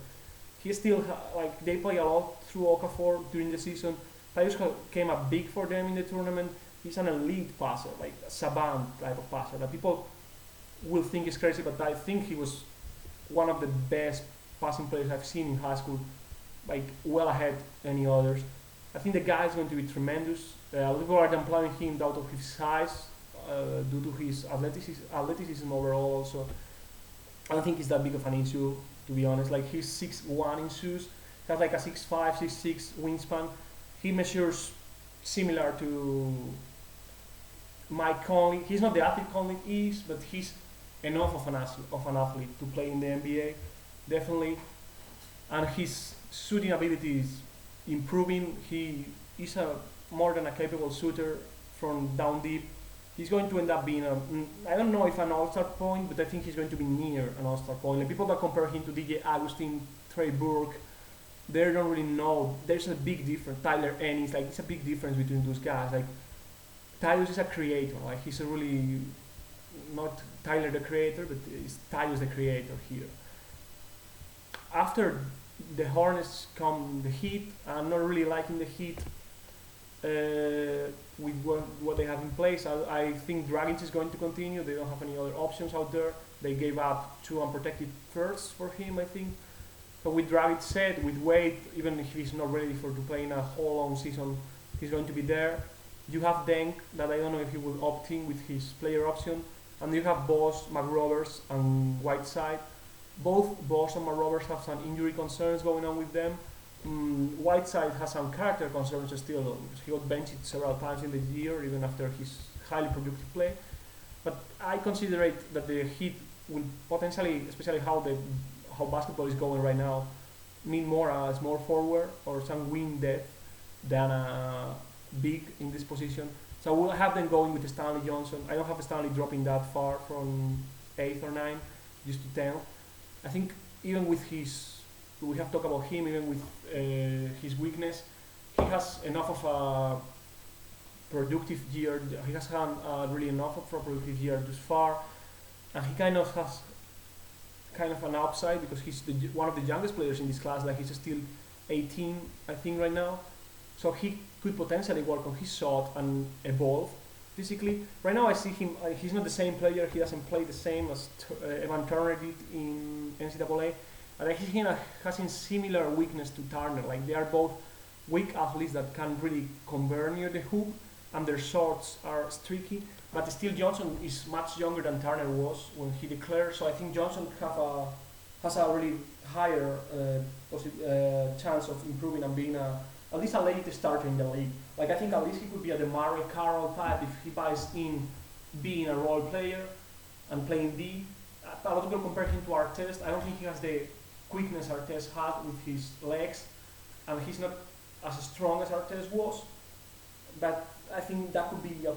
he still like they play a lot through Okafor during the season. Tyus came up big for them in the tournament. He's an elite passer, like a savant type of passer that people will think is crazy, but I think he was one of the best passing players I've seen in high school, like well ahead any others. I think the guy is going to be tremendous. People are downplaying him out of his size due to his athleticism overall. Also, I don't think it's that big of an issue to be honest. Like he's 6'1" in shoes, he has like a 6'5", 6'6" wingspan. He measures similar to Mike Conley. He's not the athlete Conley is, but he's enough of an athlete to play in the NBA, definitely. And his shooting ability is improving. He is a more than a capable shooter from down deep. He's going to end up being I don't know if an all-star point, but I think he's going to be near an all-star point. Like people that compare him to DJ Augustin, Trey Burke, they don't really know. There's a big difference. Tyler Ennis, like it's a big difference between those guys. Like Tyus is a creator. Like he's a really not Tyler the creator, but it's Tyus the creator here. After the Hornets come the Heat. I'm not really liking the Heat with what they have in place. I think Dragic is going to continue. They don't have any other options out there. They gave up two unprotected firsts for him, I think. But with Dragic said, with Wade, even if he's not ready to play in a whole long season, he's going to be there. You have Denk, that I don't know if he will opt in with his player option. And you have Boss, McRoberts, and Whiteside. Both Boss and McRoberts have some injury concerns going on with them. Whiteside has some character concerns still. He got benched several times in the year, even after his highly productive play. But I consider it that the Heat will potentially, especially how basketball is going right now, need more a small forward or some wing depth than a big in this position. So we'll have them going with Stanley Johnson. I don't have Stanley dropping that far from 8th or 9th, just to 10th. I think even with we have talked about him, even with his weakness, he has enough of a productive year. He has had really enough of a productive year thus far, and he kind of has kind of an upside because he's one of the youngest players in this class. Like he's still 18, I think, right now. So he could potentially work on his shot and evolve physically. Right now, I see him. He's not the same player. He doesn't play the same as Evan Turner did in NCAA. And I think he has a similar weakness to Turner. Like they are both weak athletes that can really convert near the hoop, and their shots are streaky. But still, Johnson is much younger than Turner was when he declared. So I think Johnson has a really higher chance of improving and being at least a late starter in the league. Like I think at least he could be a DeMarre Carroll type if he buys in being a role player and playing D. A lot of people compare him to Artest. I don't think he has the quickness Artest had with his legs, and he's not as strong as Artest was. But I think that could be a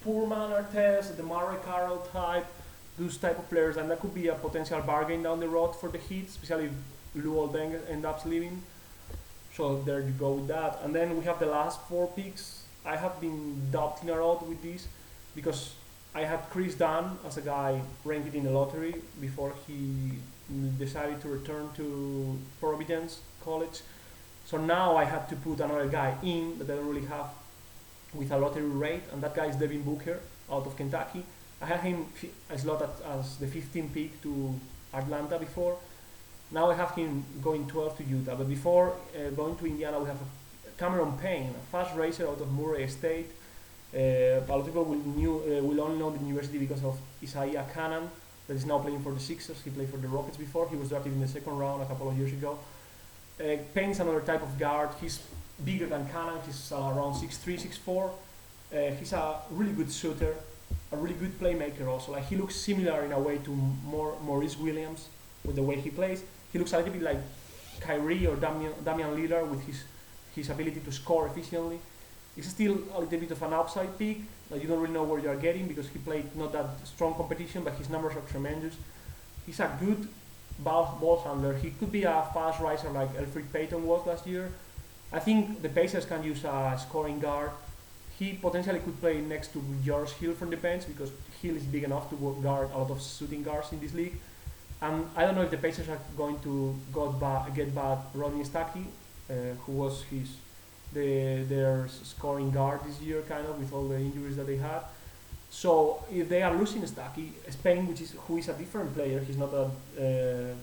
poor man Artest, the DeMarre Carroll type, those type of players, and that could be a potential bargain down the road for the Heat, especially if Luol Deng ends up leaving. So there you go with that. And then we have the last 4 picks. I have been doubting a lot with this because I had Chris Dunn as a guy ranked in the lottery before he decided to return to Providence College. So now I had to put another guy in that I don't really have with a lottery rate, and that guy is Devin Booker out of Kentucky. I had him as slotted as the 15th pick to Atlanta before. Now I have him going 12 to Utah. But before going to Indiana, we have Cameron Payne, a fast racer out of Murray State. A lot of people will only know the university because of Isaiah Canaan, that is now playing for the Sixers. He played for the Rockets before. He was drafted in the second round a couple of years ago. Payne is another type of guard. He's bigger than Canaan. He's around 6'3", 6'4". He's a really good shooter, a really good playmaker also. Like, he looks similar in a way to Maurice Williams with the way he plays. He looks a little bit like Kyrie or Damian Lillard with his ability to score efficiently. He's still a little bit of an outside pick. Like, you don't really know where you are getting because he played not that strong competition, but his numbers are tremendous. He's a good ball handler. He could be a fast riser like Elfrid Payton was last year. I think the Pacers can use a scoring guard. He potentially could play next to George Hill from the bench because Hill is big enough to guard a lot of shooting guards in this league. And I don't know if the Pacers are going to get back Rodney Stuckey, who was their scoring guard this year, kind of, with all the injuries that they had. So if they are losing Stuckey, Spain, who is a different player, he's not a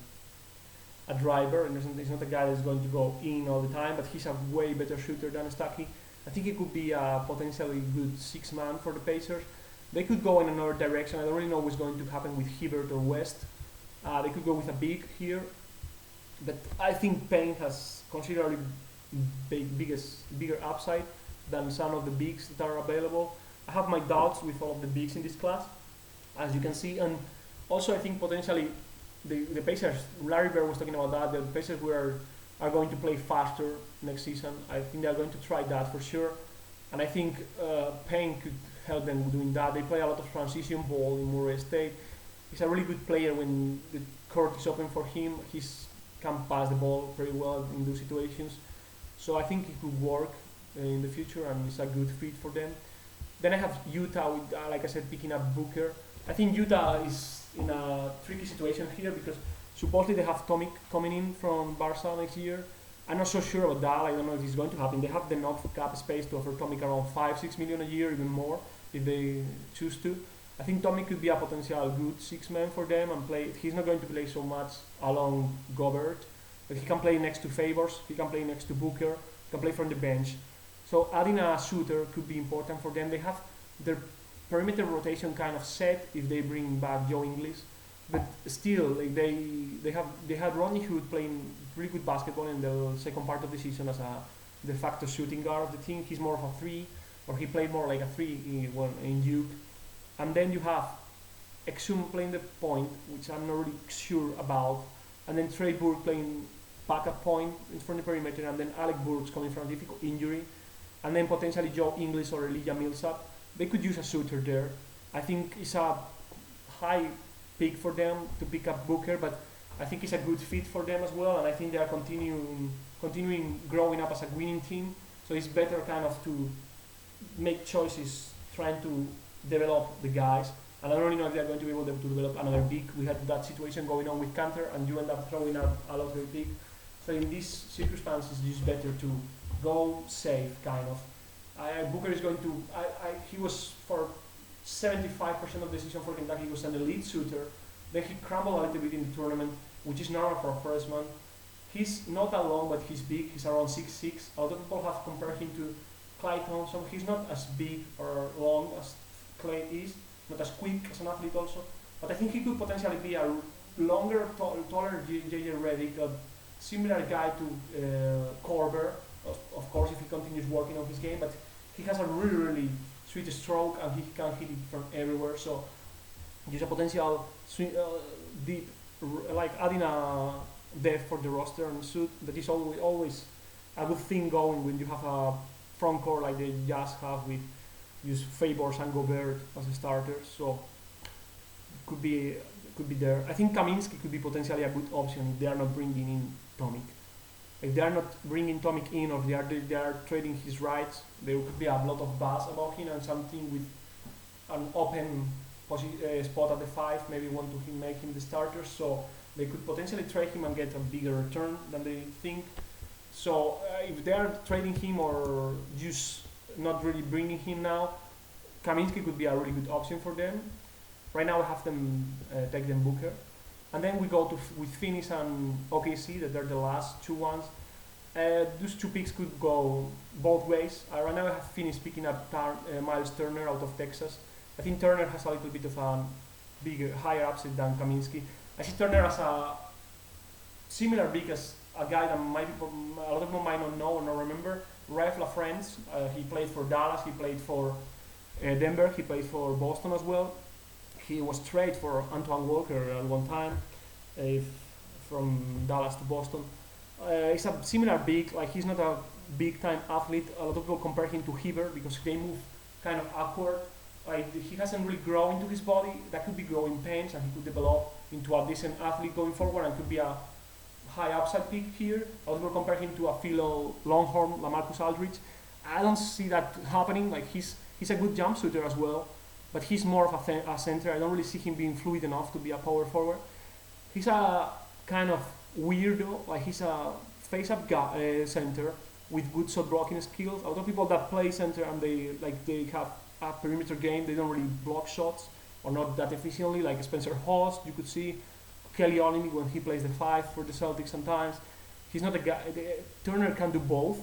driver, and he's not a guy that's going to go in all the time, but he's a way better shooter than Stuckey. I think it could be a potentially good six-man for the Pacers. They could go in another direction. I don't really know what's going to happen with Hibbert or West. They could go with a big here, but I think Payne has considerably bigger upside than some of the bigs that are available. I have my doubts with all of the bigs in this class, as you can see, and also I think potentially the Pacers, Larry Bird was talking about that, the Pacers are going to play faster next season. I think they are going to try that for sure, and I think Payne could help them doing that. They play a lot of transition ball in Murray State. He's a really good player when the court is open for him. He can pass the ball very well in those situations. So I think it could work in the future, and it's a good fit for them. Then I have Utah, with, like I said, picking up Booker. I think Utah is in a tricky situation here because supposedly they have Tomic coming in from Barca next year. I'm not so sure about that. I don't know if it's going to happen. They have the enough cap space to offer Tomic around 5-6 million a year, even more, if they choose to. I think Tomic could be a potential good six-man for them and play. He's not going to play so much along Gobert, but he can play next to Favors, he can play next to Booker, he can play from the bench. So adding a shooter could be important for them. They have their perimeter rotation kind of set if they bring back Joe Ingles, but still, like, they had Rodney Hood playing really good basketball in the second part of the season as a de facto shooting guard of the team. He's more of a three, or he played more like a three in Duke. And then you have Exum playing the point, which I'm not really sure about, and then Trey Burke playing backup point from the perimeter, and then Alec Burks coming from a difficult injury, and then potentially Joe Ingles or Elijah Millsap. They could use a shooter there. I think it's a high pick for them to pick up Booker, but I think it's a good fit for them as well, and I think they are continuing growing up as a winning team. So it's better kind of to make choices trying to develop the guys, and I don't really know if they're going to be able to develop another big. We had that situation going on with Cantor, and you end up throwing out a lot of your pick. So in these circumstances, it's just better to go safe, kind of. Booker is going to. He was for 75% of the season for Kentucky. He was an elite shooter. Then he crumbled a little bit in the tournament, which is normal for a freshman. He's not that long, but he's big. He's around 6'6". A lot of people have compared him to Klay Thompson. He's not as big or long as Klay is, not as quick as an athlete also, but I think he could potentially be a longer, taller JJ Redick, a similar guy to Korver, of course, if he continues working on his game, but he has a really, really sweet stroke and he can hit it from everywhere, so there's a potential deep, like adding a depth for the roster and suit that is always a good thing going when you have a front court like the Jazz have with use Favors and Gobert as starters, so could be there. I think Kaminsky could be potentially a good option if they are not bringing in Tomic. If they are not bringing Tomic in, or they are trading his rights, there could be a lot of buzz about him and something with an open spot at the 5, maybe want to make him the starter, so they could potentially trade him and get a bigger return than they think. So if they are trading him or use not really bringing him now. Kaminsky could be a really good option for them. Right now, I have them take them Booker, and then we go to with Phoenix and OKC. That they're the last two ones. Those two picks could go both ways. Right now, I have Phoenix picking up Miles Turner out of Texas. I think Turner has a little bit of a bigger, higher upside than Kaminsky. I see Turner as a similar big as a guy that a lot of people might not know or not remember. Raef LaFrentz. He played for Dallas. He played for Denver. He played for Boston as well. He was traded for Antoine Walker at one time, from Dallas to Boston. He's a similar big, like he's not a big time athlete. A lot of people compare him to Heber because they move kind of awkward. Like he hasn't really grown into his body. That could be growing pains, and he could develop into a decent athlete going forward, and could be a high upside pick here. A lot of people compare him to a Philo Longhorn, LaMarcus Aldridge. I don't see that happening. Like he's a good jump shooter as well, but he's more of a center. I don't really see him being fluid enough to be a power forward. He's a kind of weirdo. Like he's a face-up center with good shot blocking skills. A lot of people that play center and they have a perimeter game, they don't really block shots or not that efficiently. Like Spencer Hawes, you could see Kelly Olynyk when he plays the five for the Celtics sometimes. He's not a guy. Turner can do both.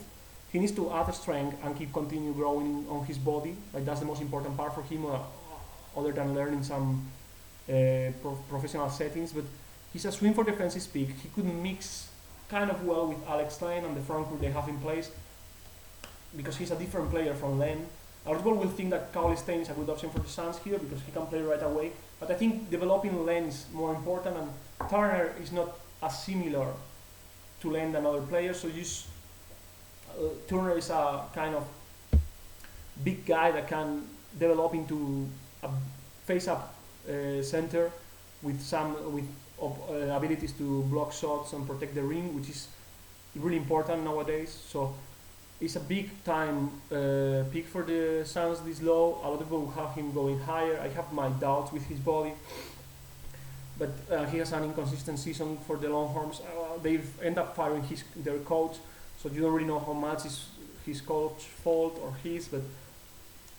He needs to add strength and continue growing on his body. Like that's the most important part for him, other than learning some professional settings. But he's a swing for defensive pick. He could mix kind of well with Alex Len and the front court they have in place because he's a different player from Len. A lot of people will think that Cauley Stein is a good option for the Suns here because he can play right away. But I think developing Len is more important, and Turner is not as similar to Len than other players. So Turner is a kind of big guy that can develop into a face-up center with abilities to block shots and protect the rim, which is really important nowadays. So it's a big time pick for the Suns this low. A lot of people have him going higher. I have my doubts with his body, but he has an inconsistent season for the Longhorns. They've end up firing their coach, so you don't really know how much is his coach's fault or his, but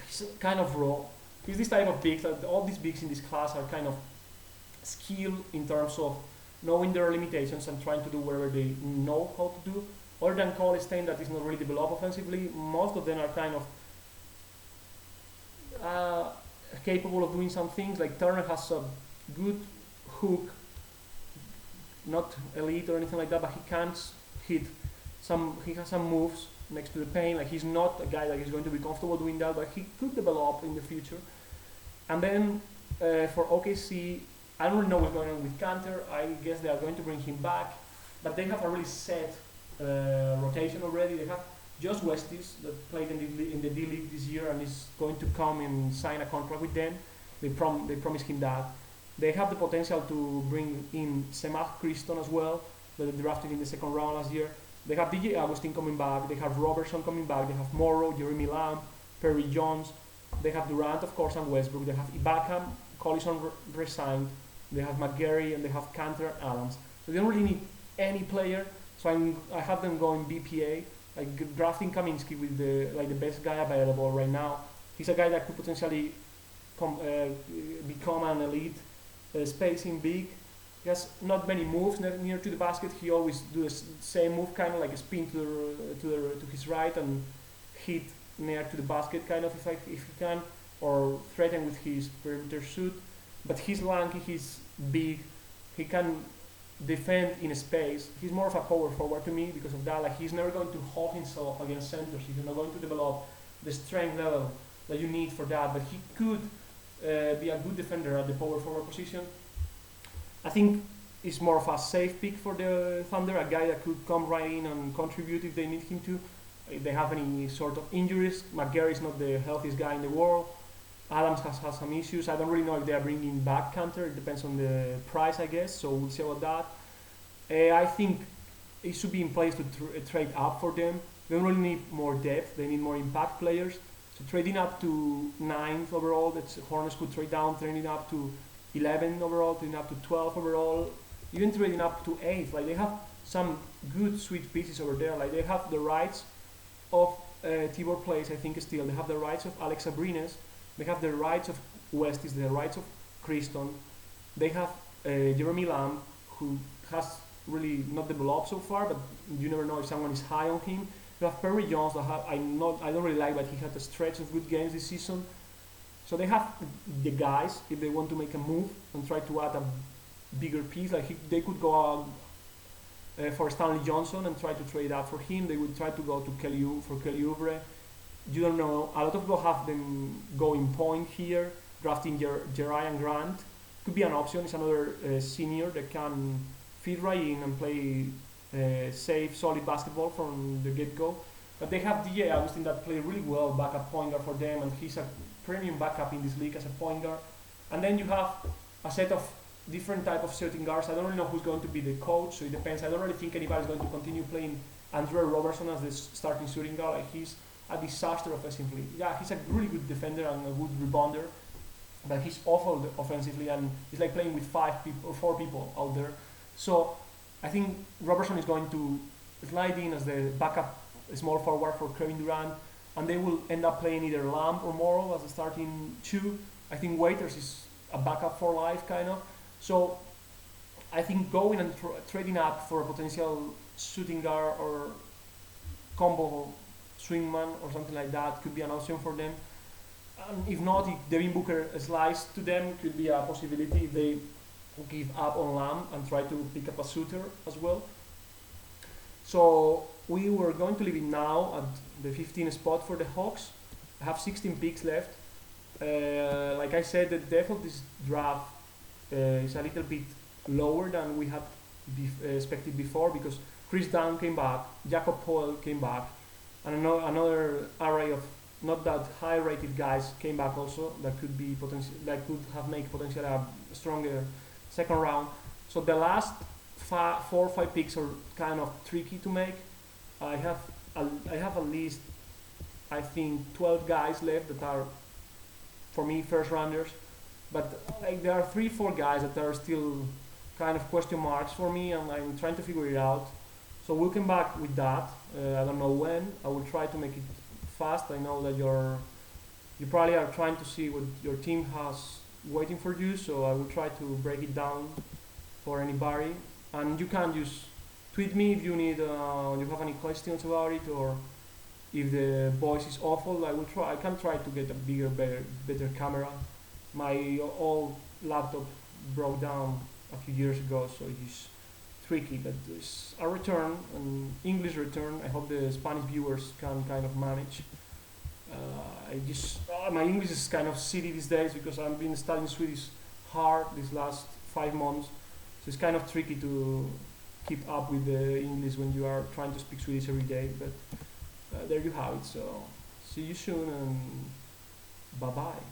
he's kind of raw. He's this type of big that all these bigs in this class are kind of skilled in terms of knowing their limitations and trying to do whatever they know how to do. Other than Cauley Stein that is not really developed offensively, most of them are kind of capable of doing some things. Like Turner has a good hook, not elite or anything like that, but he can hit some. He has some moves next to the paint. Like he's not a guy that is going to be comfortable doing that, but he could develop in the future. And then for OKC, I don't really know what's going on with Cantor. I guess they are going to bring him back, but they have a really set rotation already. They have Josh Westis that played in the D League this year and is going to come and sign a contract with them. They promised him that. They have the potential to bring in Semach Christon as well, that they drafted in the second round last year. They have DJ Augustin coming back. They have Robertson coming back. They have Morrow, Jeremy Lamb, Perry Jones. They have Durant, of course, and Westbrook. They have Ibaka, Collison resigned. They have McGarry and they have Cantor and Adams. So they don't really need any player. So I have them going BPA, like drafting Kaminsky with the best guy available right now. He's a guy that could potentially become an elite spacing big. He has not many moves near to the basket. He always do the same move, kind of like a spin to his right and hit near to the basket, kind of if he can, or threaten with his perimeter shoot. But he's lanky, he's big, he can defend in space. He's more of a power forward to me because of that. Like he's never going to hold himself against centers. He's not going to develop the strength level that you need for that. But he could be a good defender at the power forward position. I think it's more of a safe pick for the Thunder, a guy that could come right in and contribute if they need him to. If they have any sort of injuries, McGarry is not the healthiest guy in the world. Adams has some issues. I don't really know if they are bringing back Cantor. It depends on the price, I guess. So we'll see about that. I think it should be in place to trade up for them. They don't really need more depth. They need more impact players. So trading up to 9th overall, that's Hornets could trade down, trading up to 11 overall, trading up to 12 overall, even trading up to 8th. Like they have some good sweet pieces over there. Like they have the rights of Tibor plays, I think still they have the rights of Alex Abrines, they have the rights of Westis, the rights of Criston, they have Jeremy Lamb, who has really not developed so far, but you never know if someone is high on him. You have Perry Jones, that I don't really like, but he had a stretch of good games this season. So they have the guys if they want to make a move and try to add a bigger piece. Like they could go out for Stanley Johnson and try to trade up for him. They would try to go to for Kelly Oubre. You don't know. A lot of people have them going point here, drafting Jerian Grant. Could be an option. It's another senior that can fit right in and play safe, solid basketball from the get-go. But they have DJ Augustin that play really well, backup point guard for them, and he's a premium backup in this league as a point guard. And then you have a set of different type of shooting guards. I don't really know who's going to be the coach, so it depends. I don't really think anybody's going to continue playing Andrew Robertson as the starting shooting guard. Like he's a disaster offensively. Yeah, he's a really good defender and a good rebounder, but he's awful offensively, and he's like playing with 5 people or 4 people out there. So I think Robertson is going to slide in as the backup small forward for Kevin Durant, and they will end up playing either Lamb or Morrow as a starting 2. I think Waiters is a backup for life, kind of. So I think going and trading up for a potential shooting guard or combo swingman or something like that could be an option for them. And if not, if Devin Booker slides to them, could be a possibility if they give up on Lamb and try to pick up a shooter as well. So we were going to leave it now at the 15th spot for the Hawks. I have 16 picks left. Like I said, the depth of this draft is a little bit lower than we had expected before, because Chris Dunn came back, Jacob Poeltl came back, and another array of not that high rated guys came back also that could be that could have made potentially a stronger second round. So the last 4 or 5 picks are kind of tricky to make. I have at least, I think, 12 guys left that are for me first rounders, but like there are 3-4 guys that are still kind of question marks for me, and I'm trying to figure it out. So we'll come back with that. I don't know when. I will try to make it fast. I know that you probably are trying to see what your team has waiting for you, so I will try to break it down for anybody. And you can just tweet me if you need, you have any questions about it, or if the voice is awful. I can try to get a bigger, better camera. My old laptop broke down a few years ago, so it's tricky, but it's a return, an English return. I hope the Spanish viewers can kind of manage. My English is kind of shitty these days because I've been studying Swedish hard these last 5 months, so it's kind of tricky to keep up with the English when you are trying to speak Swedish every day, but there you have it. So see you soon, and bye bye.